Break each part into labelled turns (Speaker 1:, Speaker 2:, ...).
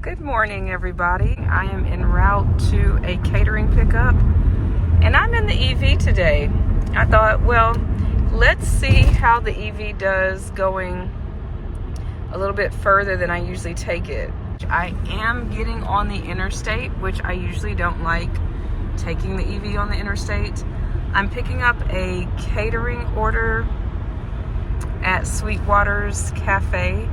Speaker 1: Good morning, everybody. I am en route to a catering pickup, and I'm in the EV today. I thought, well, let's see how the EV does going a little bit further than I usually take it. I am getting on the interstate, which I usually don't like taking the EV on the interstate. I'm picking up a catering order at Sweetwater's Cafe,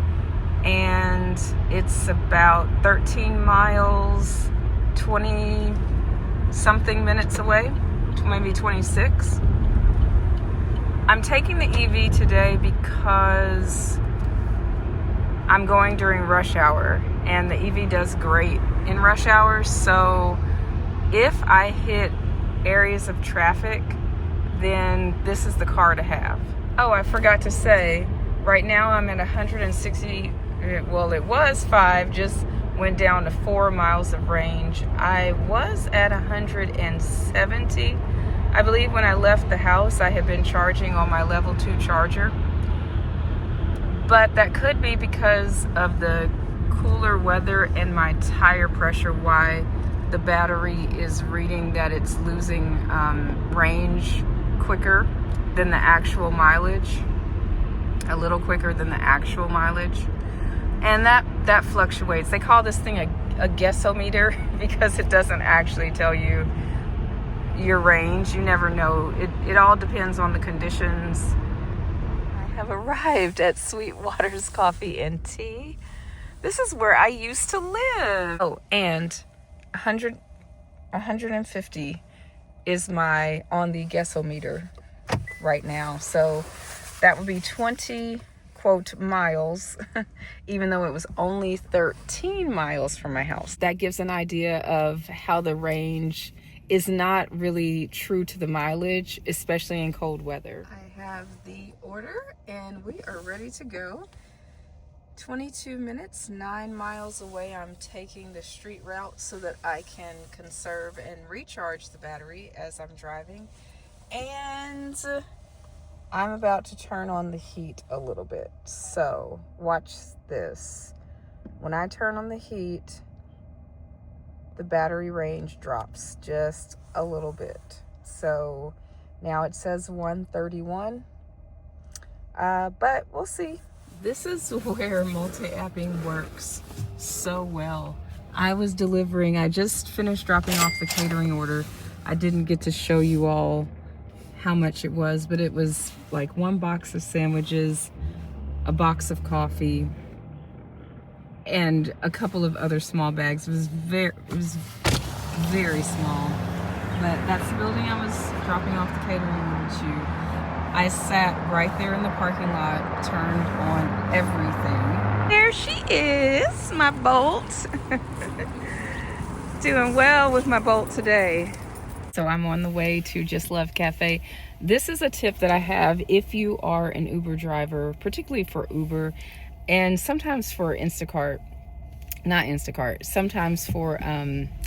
Speaker 1: and it's about 13 miles, 20 something minutes away, maybe 26. I'm taking the EV today because I'm going during rush hour, and the EV does great in rush hour. So if I hit areas of traffic, then this is the car to have. Oh, I forgot to say, right now I'm at 160, well, it was 5, just went down to 4 miles of range. I was at 170. I believe when I left the house, I had been charging on my level 2 charger. But that could be because of the cooler weather and my tire pressure, why the battery is reading that it's losing range quicker than the actual mileage, a little quicker than the actual mileage. And that fluctuates. They call this thing a guessometer because it doesn't actually tell you your range. You never know. It all depends on the conditions. I have arrived at Sweetwater's Coffee and Tea. This is where I used to live. Oh, and 150 is my on the guessometer right now. So that would be 20 quote miles, even though it was only 13 miles from my house. That gives an idea of how the range is not really true to the mileage, especially in cold weather. I have the order and we are ready to go. 22 minutes, 9 miles away. I'm taking the street route so that I can conserve and recharge the battery as I'm driving. And I'm about to turn on the heat a little bit. So watch this. When I turn on the heat, the battery range drops just a little bit. So now it says 131, but we'll see. This is where multi-apping works so well. I just finished dropping off the catering order. I didn't get to show you all how much it was, but it was like 1 box of sandwiches, a box of coffee, and a couple of other small bags. It was very small, but that's the building I was dropping off the catering order to. I sat right there in the parking lot, turned on everything. There she is, my Bolt. Doing well with my Bolt today. So I'm on the way to Just Love Cafe. This is a tip that I have if you are an Uber driver, particularly for Uber, and sometimes for sometimes for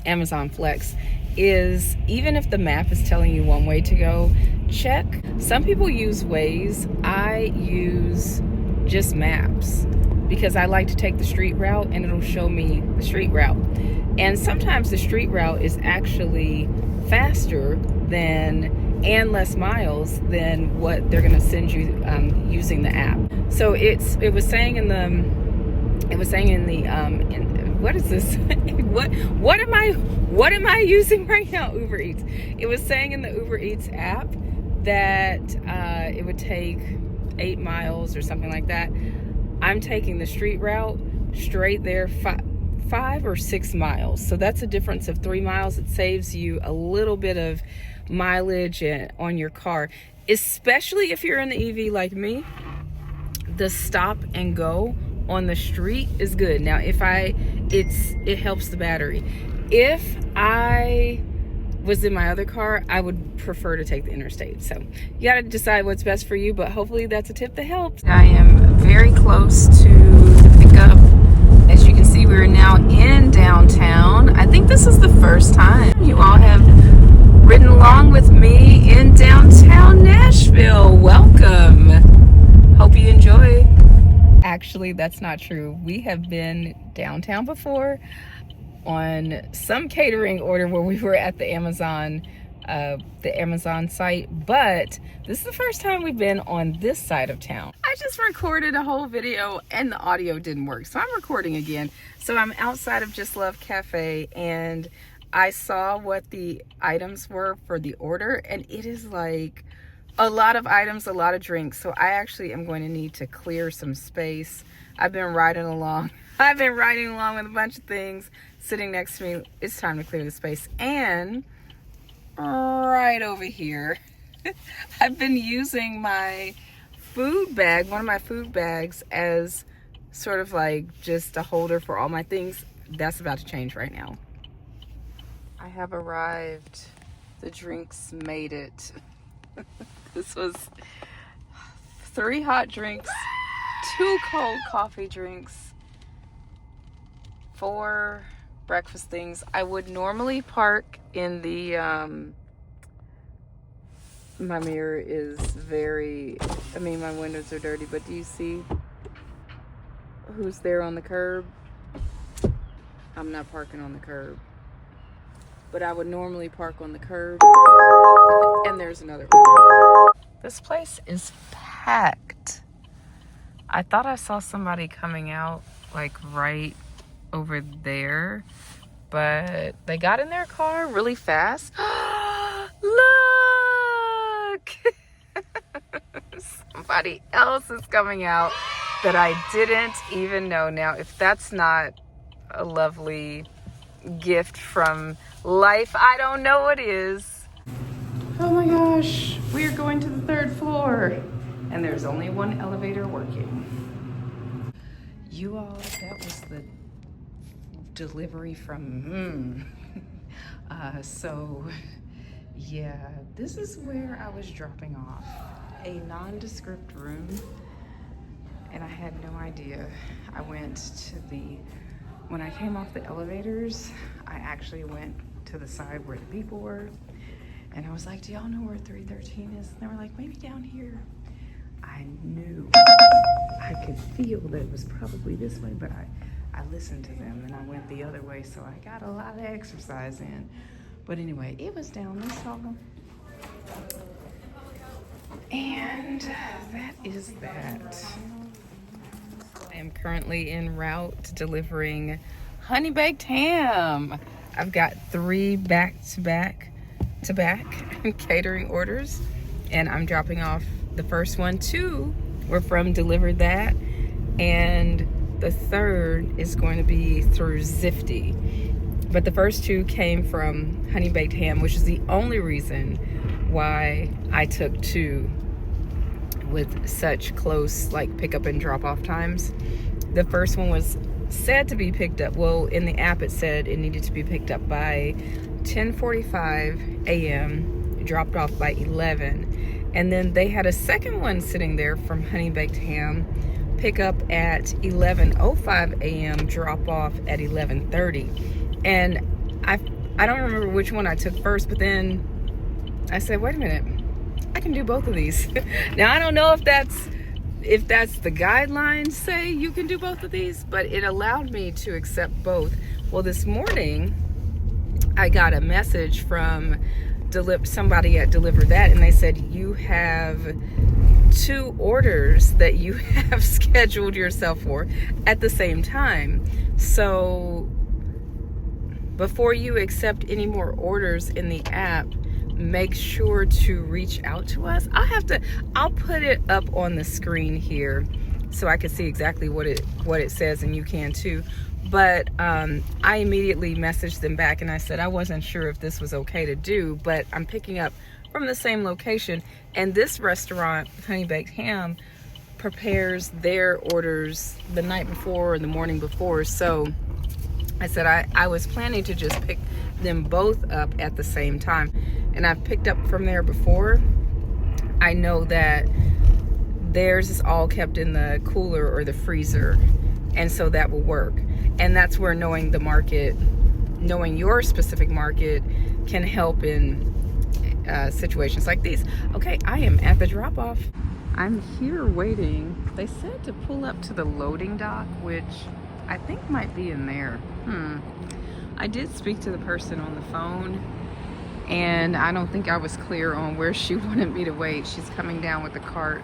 Speaker 1: Amazon Flex, is even if the map is telling you one way to go, check. Some people use Waze. I use just maps because I like to take the street route and it'll show me the street route. And sometimes the street route is actually faster and less miles than what they're going to send you using the app. So it was saying in the what is this? what am I using right now? Uber Eats. It was saying in the Uber Eats app that it would take 8 miles or something like that. I'm taking the street route straight there, 5 or 6 miles. So that's a difference of 3 miles. It saves you a little bit of mileage on your car, especially if you're in the EV like me. The stop and go on the street is good. Now, it helps the battery. If I was in my other car, I would prefer to take the interstate. So you got to decide what's best for you, but hopefully that's a tip that helps. I am very close to the pickup. As you can see, we're now in downtown. I think this is the first time you all have ridden along with me in downtown Nashville. Welcome. Hope you enjoy. Actually, that's not true. We have been downtown before on some catering order where we were at the Amazon site, but this is the first time we've been on this side of town. I just recorded a whole video and the audio didn't work, so I'm recording again. So I'm outside of Just Love Cafe and I saw what the items were for the order, and it is like a lot of items, a lot of drinks. So I actually am going to need to clear some space. I've been riding along with a bunch of things sitting next to me. It's time to clear the space. And right over here, I've been using my food bag, one of my food bags, as sort of like just a holder for all my things. That's about to change right now. I have arrived. The drinks made it. This was 3 hot drinks, 2 cold coffee drinks, 4 breakfast things. I would normally park in the, my mirror is my windows are dirty, but do you see who's there on the curb? I'm not parking on the curb. But I would normally park on the curb. And there's another one. This place is packed. I thought I saw somebody coming out like right over there, but they got in their car really fast. Look! Somebody else is coming out that I didn't even know. Now, if that's not a lovely gift from life, I don't know what is. Oh my gosh, we are going to the 3rd floor and there's only one elevator working. You all, that was the delivery from so yeah, this is where I was dropping off, a nondescript room, and I had no idea. I went to when I came off the elevators, I actually went to the side where the people were. And I was like, do y'all know where 313 is? And they were like, maybe down here. I knew, I could feel that it was probably this way, but I listened to them and I went the other way, so I got a lot of exercise in. But anyway, it was down this hall. And that is that. I am currently en route delivering honey baked ham. I've got 3 back-to-back catering orders, and I'm dropping off the first one. 2 were from Delivered That, and the 3rd is going to be through Zifty. But the first 2 came from honey baked ham, which is the only reason why I took 2 with such close like pickup and drop off times. The first one was said to be picked up, well, in the app it said it needed to be picked up by 10:45 a.m., dropped off by 11. And then they had a second one sitting there from honey baked ham, pick up at 11:05 a.m., drop off at 11:30. And I don't remember which one I took first, but then I said, wait a minute, I can do both of these. Now I don't know if that's the guidelines say you can do both of these, but it allowed me to accept both. Well, this morning I got a message from somebody at Deliver That, and they said you have 2 orders that you have scheduled yourself for at the same time. So before you accept any more orders in the app, make sure to reach out to us. I'll put it up on the screen here so I can see exactly what it says, and you can too. But I immediately messaged them back and I said I wasn't sure if this was okay to do, but I'm picking up from the same location, and this restaurant, Honey Baked Ham, prepares their orders the night before or the morning before. So I said I was planning to just pick them both up at the same time, and I've picked up from there before. I know that theirs is all kept in the cooler or the freezer, and so that will work. And that's where knowing the market, knowing your specific market, can help in situations like these. Okay, I am at the drop-off. I'm here waiting. They said to pull up to the loading dock, which I think might be in there. I did speak to the person on the phone, and I don't think I was clear on where she wanted me to wait. She's coming down with the cart.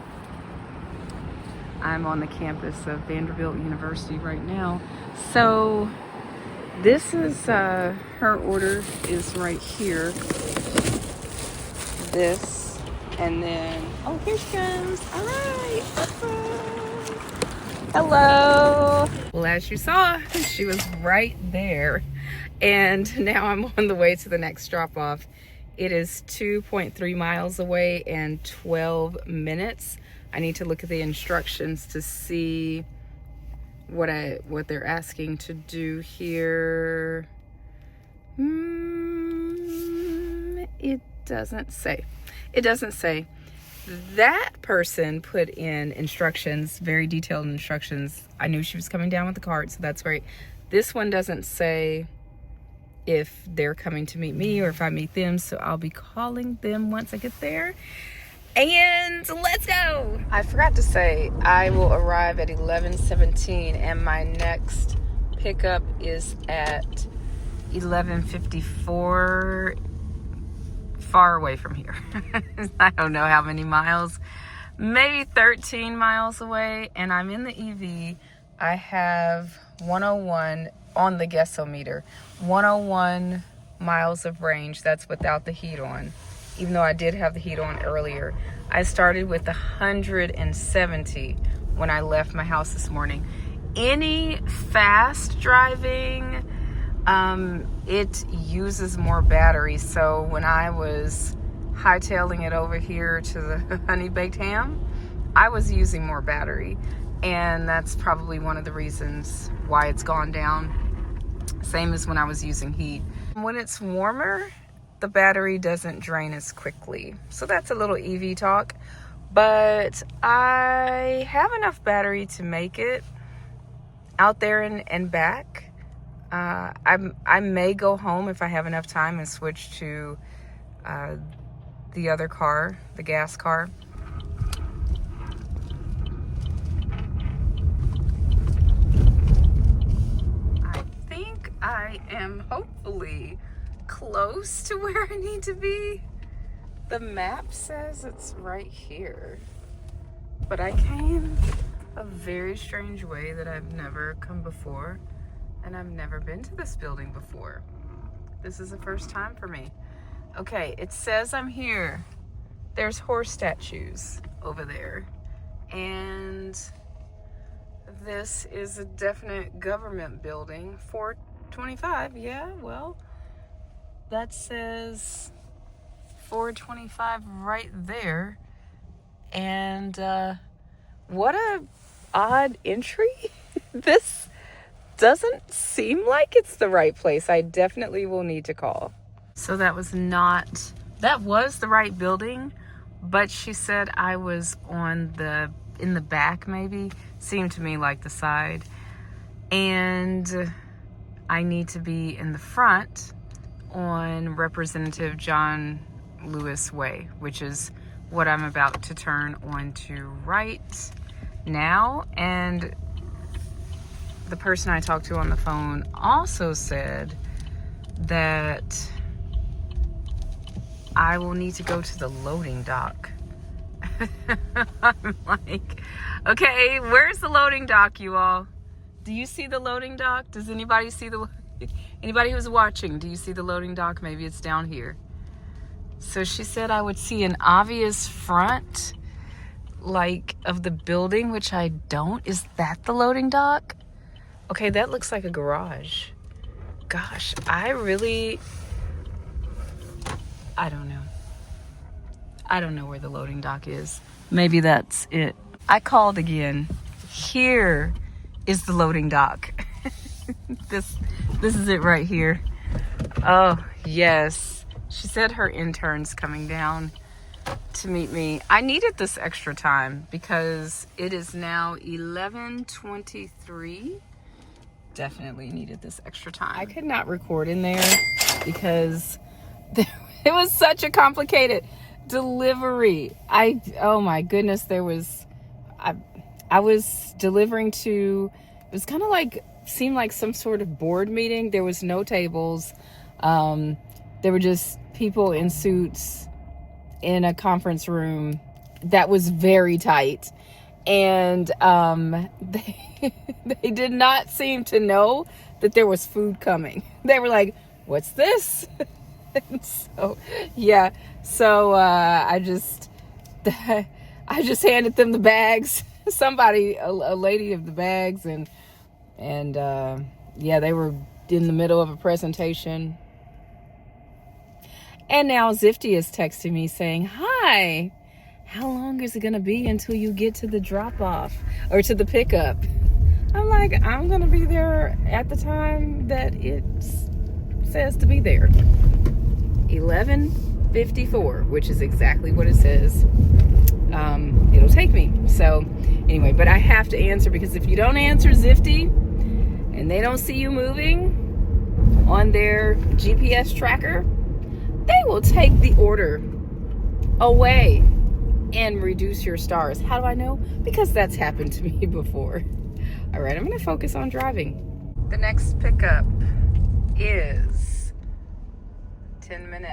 Speaker 1: I'm on the campus of Vanderbilt University right now. So this is, her order is right here. This, and then, oh, here she comes. All right, hello. Well, as you saw, she was right there. And now I'm on the way to the next drop off. It is 2.3 miles away and 12 minutes. I need to look at the instructions to see what they're asking to do here. It doesn't say. It doesn't say. That person put in instructions, very detailed instructions. I knew she was coming down with the cart, so that's great. This one doesn't say if they're coming to meet me or if I meet them, so I'll be calling them once I get there. And let's go. I forgot to say, I will arrive at 11:17 and my next pickup is at 11:54, far away from here. I don't know how many miles, maybe 13 miles away, and I'm in the EV. I have 101 on the guessometer, 101 miles of range. That's without the heat on, even though I did have the heat on earlier. I started with 170 when I left my house this morning. Any fast driving, it uses more battery. So when I was hightailing it over here to the honey baked ham, I was using more battery, and that's probably one of the reasons why it's gone down. Same as when I was using heat. When it's warmer, the battery doesn't drain as quickly. So that's a little EV talk, but I have enough battery to make it out there and back. I may go home if I have enough time and switch to the other car, the gas car. I think I am hopefully close to where I need to be. The map says it's right here, but I came a very strange way that I've never come before, and I've never been to this building before. This is the first time for me. Okay, it says I'm here. There's horse statues over there, and this is a definite government building. 425, yeah, well, that says 425 right there. And what a odd entry. This doesn't seem like it's the right place. I definitely will need to call. So that was the right building, but she said I was in the back, maybe. Seemed to me like the side. And I need to be in the front on Representative John Lewis Way, which is what I'm about to turn onto right now. And the person I talked to on the phone also said that I will need to go to the loading dock. I'm like, okay, where's the loading dock, you all? Do you see the loading dock? Does anybody see anybody who's watching, do you see the loading dock? Maybe it's down here. So she said I would see an obvious front, like, of the building, which I don't. Is that the loading dock? Okay, that looks like a garage. Gosh, I don't know. I don't know where the loading dock is. Maybe that's it. I called again. Here is the loading dock. This is it right here. Oh, yes. She said her intern's coming down to meet me. I needed this extra time because it is now 11:23. Definitely needed this extra time. I could not record in there because it was such a complicated. delivery. Oh my goodness, I was delivering to, it was kind of like, seemed like some sort of board meeting. There was no tables. There were just people in suits in a conference room that was very tight. And they did not seem to know that there was food coming. They were like, what's this? And so, yeah. So I just handed them the bags. Somebody, a lady of the bags, and yeah, they were in the middle of a presentation. And now Zifty is texting me saying, hi, how long is it going to be until you get to the drop off or to the pickup? I'm like, I'm going to be there at the time that it says to be there. 11:54, which is exactly what it says. It'll take me. So anyway, but I have to answer, because if you don't answer Zifty and they don't see you moving on their GPS tracker, they will take the order away and reduce your stars. How do I know? Because that's happened to me before. All right, I'm going to focus on driving. The next pickup is 10 miles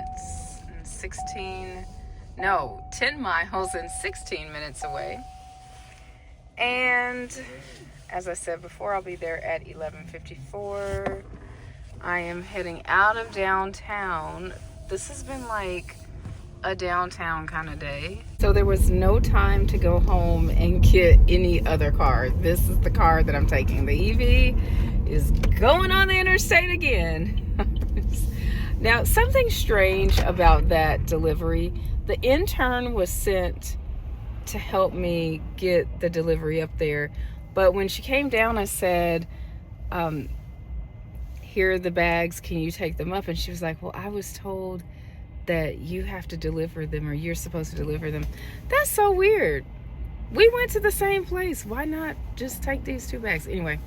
Speaker 1: and 16 minutes away. And as I said before, I'll be there at 11:54. I am heading out of downtown. This has been like a downtown kind of day. So there was no time to go home and get any other car. This is the car that I'm taking. The EV is going on the interstate again. Now, something strange about that delivery, the intern was sent to help me get the delivery up there. But when she came down, I said, here are the bags, can you take them up? And she was like, well, I was told that you have to deliver them, or you're supposed to deliver them. That's so weird. We went to the same place. Why not just take these 2 bags? Anyway,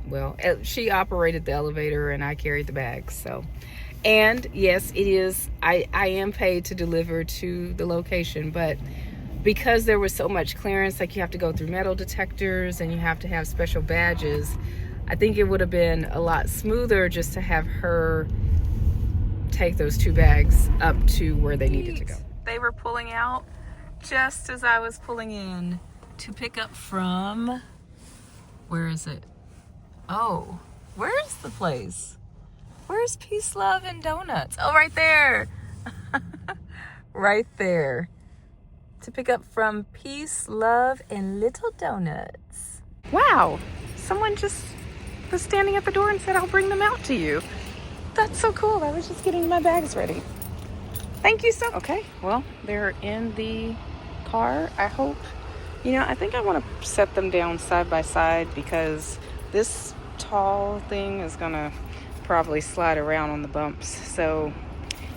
Speaker 1: well, she operated the elevator and I carried the bags. So, and yes, it is, I am paid to deliver to the location, but because there was so much clearance, like you have to go through metal detectors and you have to have special badges, I think it would have been a lot smoother just to have her take those 2 bags up to where they needed to go. They were pulling out just as I was pulling in to pick up from, where is it? Oh, where's the place? Where's Peace, Love, and Donuts? Oh, right there. Right there. To pick up from Peace, Love, and Little Donuts. Wow. Someone just was standing at the door and said, I'll bring them out to you. That's so cool. I was just getting my bags ready. Thank you so much. Okay, well, they're in the car. I hope, I think I want to set them down side by side, because this tall thing is gonna probably slide around on the bumps. So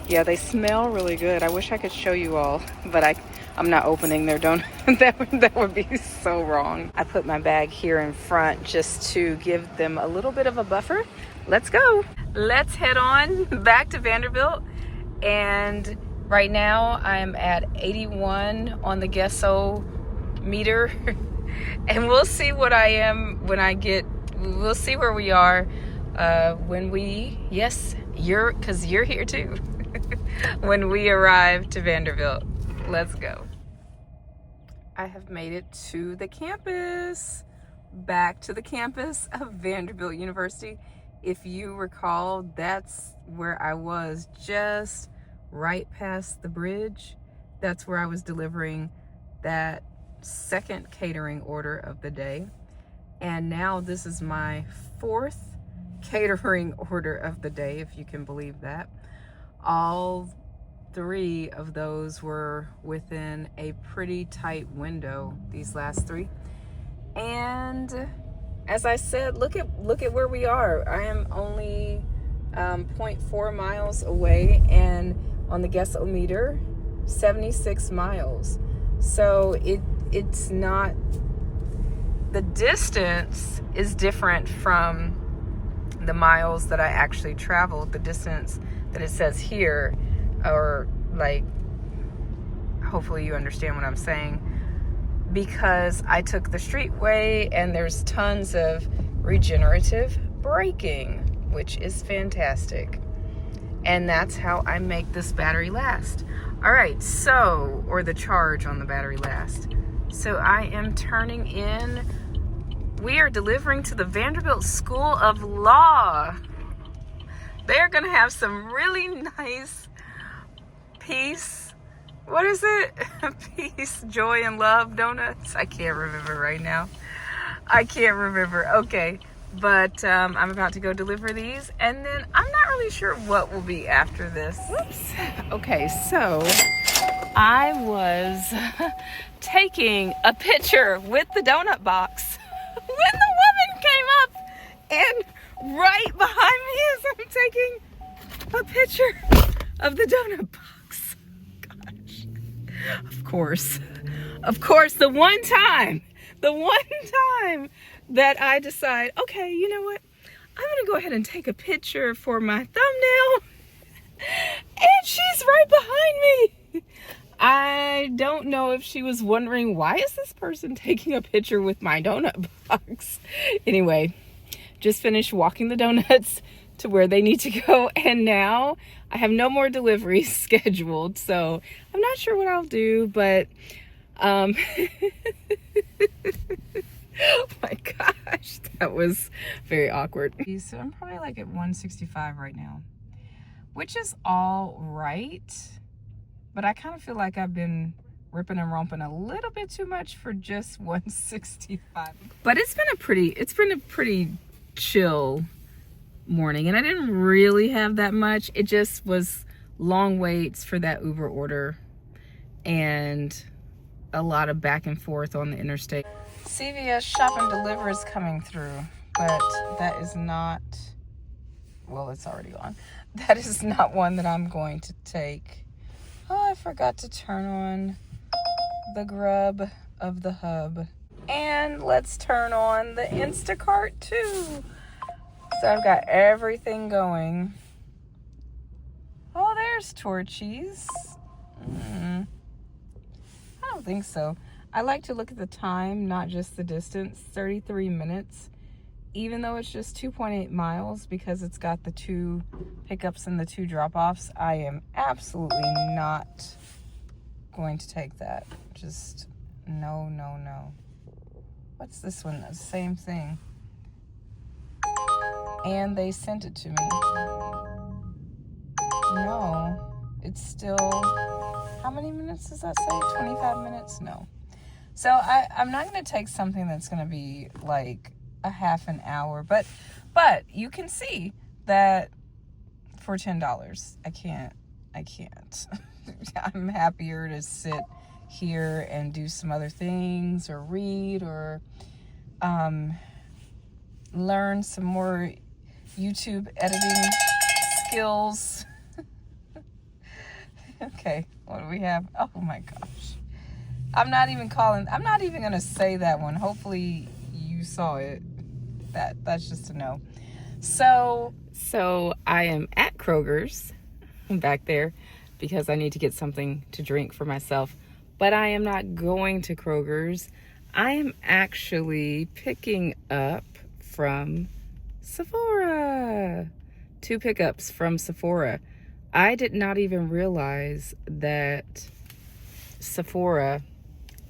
Speaker 1: yeah, they smell really good. I wish I could show you all, but I'm not opening their donut. that would be so wrong. I put my bag here in front just to give them a little bit of a buffer. Let's go. Let's head on back to Vanderbilt. And right now I'm at 81 on the Gesso meter. And we'll see what I am when I get, we'll see where we are when we, yes, because you're here too. When we arrive to Vanderbilt. Let's go. I have made it to the campus, back to the campus of Vanderbilt University. If you recall, that's where I was, just right past the bridge. That's where I was delivering that second catering order of the day. And now this is my 4th catering order of the day, if you can believe that. All 3 of those were within a pretty tight window, these last 3. And as I said, look at where we are. I am only 0.4 miles away, and on the Gesso meter, 76 miles. So it's not, the distance is different from the miles that I actually traveled. The distance that it says here, or like Hopefully you understand what I'm saying. Because I took the streetway and there's tons of regenerative braking, which is fantastic. And that's how I make this battery last. All right, so, or the charge on the battery last. So I am turning in. We are delivering to the Vanderbilt School of Law. They're gonna have some really nice peace. What is it? Peace, joy, and love donuts. I can't remember right now. I can't remember. Okay, but I'm about to go deliver these, and then I'm not really sure what will be after this. Whoops. Okay, so I was taking a picture with the donut box when the woman came up, and right behind me as I'm taking a picture of the donut box. Gosh. Of course, the one time that I decide, okay, you know what? I'm going to go ahead and take a picture for my thumbnail. And she's right behind me. I don't know if she was wondering, why is this person taking a picture with my donut box? Anyway, just finished walking the donuts to where they need to go. And now I have no more deliveries scheduled. So I'm not sure what I'll do, but oh my gosh, that was very awkward. So I'm probably like at 165 right now, which is all right. But I kind of feel like I've been ripping and romping a little bit too much for just 165. But it's been a pretty chill morning, and I didn't really have that much. It just was long waits for that Uber order and a lot of back and forth on the interstate. CVS Shop and Deliver is coming through, but that is not, well, it's already gone. That is not one that I'm going to take. Oh, I forgot to turn on the grub of the hub. And let's turn on the Instacart too. So I've got everything going. Oh, there's Torchies. I don't think so. I like to look at the time, not just the distance. 33 minutes. Even though it's just 2.8 miles, because it's got the 2 pickups and the 2 drop-offs, I am absolutely not going to take that. Just no. What's this one? The same thing. And they sent it to me. No, it's still, how many minutes does that say? 25 minutes? No. So I'm not going to take something that's going to be like a half an hour, but you can see that for $10 I can't I'm happier to sit here and do some other things, or read, or learn some more YouTube editing skills. Okay, what do we have? Oh my gosh, I'm not even gonna say that one. Hopefully you saw it. That's just a no. So I am at Kroger's. I'm back there because I need to get something to drink for myself. But I am not going to Kroger's. I am actually picking up from Sephora. 2 pickups from Sephora. I did not even realize that Sephora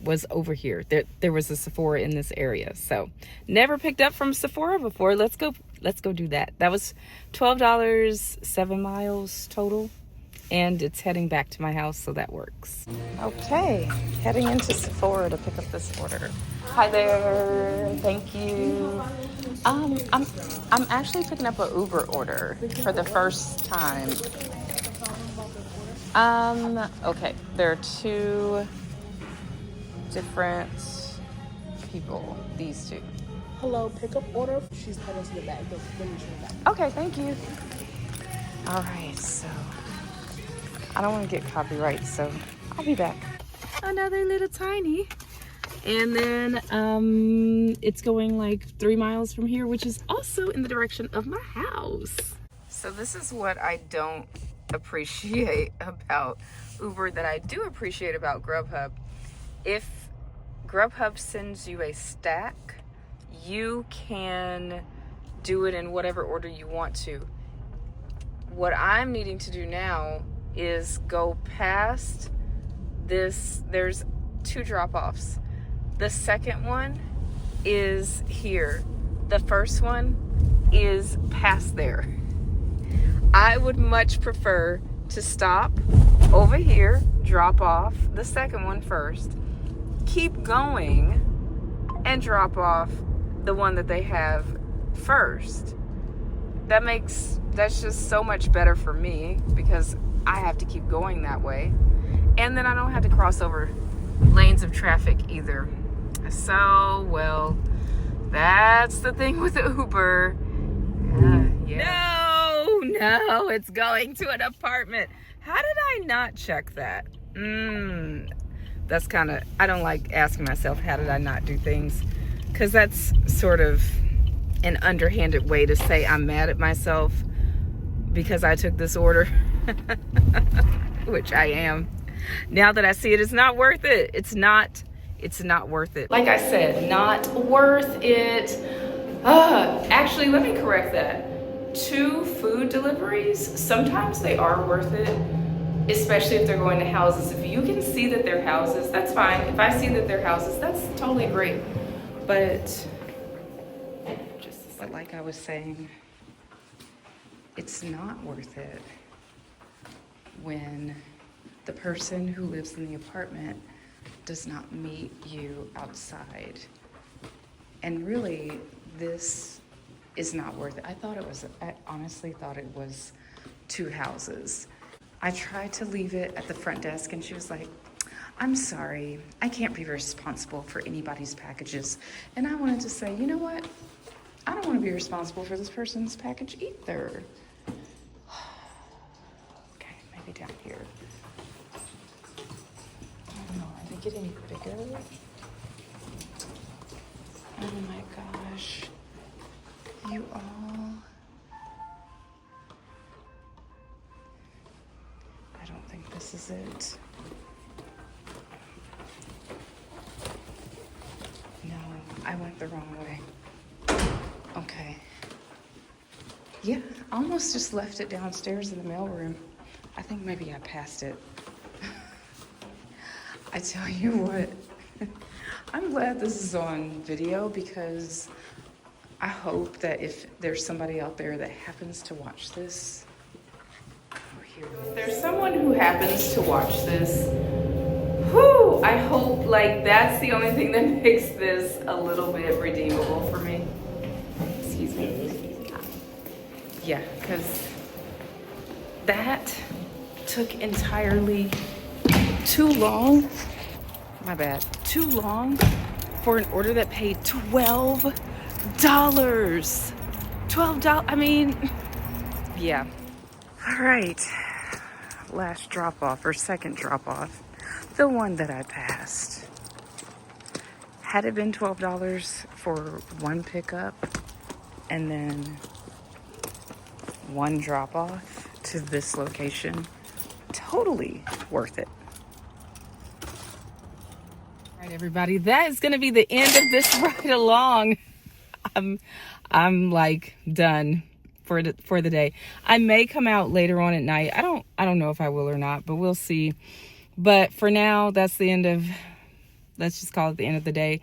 Speaker 1: was over here. There was a Sephora in this area. So never picked up from Sephora before. Let's go do that. That was $12, 7 miles total, and it's heading back to my house, so that works. Okay, heading into Sephora to pick up this order. Hi there, thank you. I'm actually picking up an Uber order for the first time. Okay, there are 2 different people, these 2.
Speaker 2: Hello, pickup order. She's heading to the back.
Speaker 1: Okay, thank you. All right, so I don't want to get copyright, so I'll be back. Another little tiny. And then it's going like 3 miles from here, which is also in the direction of my house. So this is what I don't appreciate about Uber that I do appreciate about Grubhub. If Grubhub sends you a stack, you can do it in whatever order you want to. What I'm needing to do now is go past this. There's 2 drop-offs. The second one is here. The first one is past there. I would much prefer to stop over here, drop off the second one first, keep going, and drop off the one that they have first. That's just so much better for me because I have to keep going that way. And then I don't have to cross over lanes of traffic either. So, well, that's the thing with Uber. Yeah. No, it's going to an apartment. How did I not check that? That's kind of, I don't like asking myself, how did I not do things? Because that's sort of an underhanded way to say I'm mad at myself because I took this order, which I am. Now that I see it, it's not worth it. It's not worth it. Like I said, not worth it. Actually, let me correct that. 2 food deliveries, sometimes they are worth it, especially if they're going to houses. If you can see that they're houses, that's fine. If I see that they're houses, that's totally great. But like I was saying, it's not worth it when the person who lives in the apartment does not meet you outside. And really, this is not worth it. I honestly thought it was 2 houses. I tried to leave it at the front desk and she was like, I'm sorry, I can't be responsible for anybody's packages. And I wanted to say, you know what? I don't want to be responsible for this person's package either. Okay, maybe down here. I don't know, are they getting bigger? Oh my gosh. You all. I don't think this is it. No, I went the wrong way. Okay. Yeah, I almost just left it downstairs in the mailroom. I think maybe I passed it. I tell you what, I'm glad this is on video because I hope that if there's somebody out there that happens to watch this, if there's someone who happens to watch this, whew, I hope like that's the only thing that makes this a little bit redeemable for me. Excuse me. Yeah, because that took entirely too long. My bad. Too long for an order that paid $12. $12. I mean, yeah. All right. Last drop off or second drop off. The one that I passed. Had it been $12 for one pickup and then one drop off to this location, totally worth it. All right, everybody, that is going to be the end of this ride along. I'm like done for the day. I may come out later on at night. I don't know if I will or not, but we'll see. But for now, that's the end of, let's just call it the end of the day.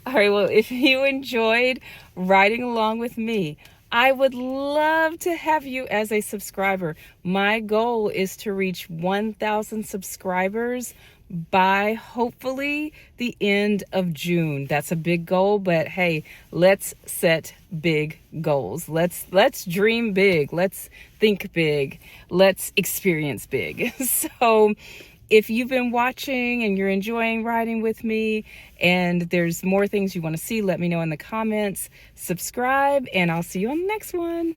Speaker 1: All right, well, if you enjoyed riding along with me, I would love to have you as a subscriber. My goal is to reach 1,000 subscribers by hopefully the end of June. That's a big goal, but hey, let's set big goals. Let's dream big. Let's think big. Let's experience big. So if you've been watching and you're enjoying riding with me and there's more things you want to see, let me know in the comments. Subscribe and I'll see you on the next one.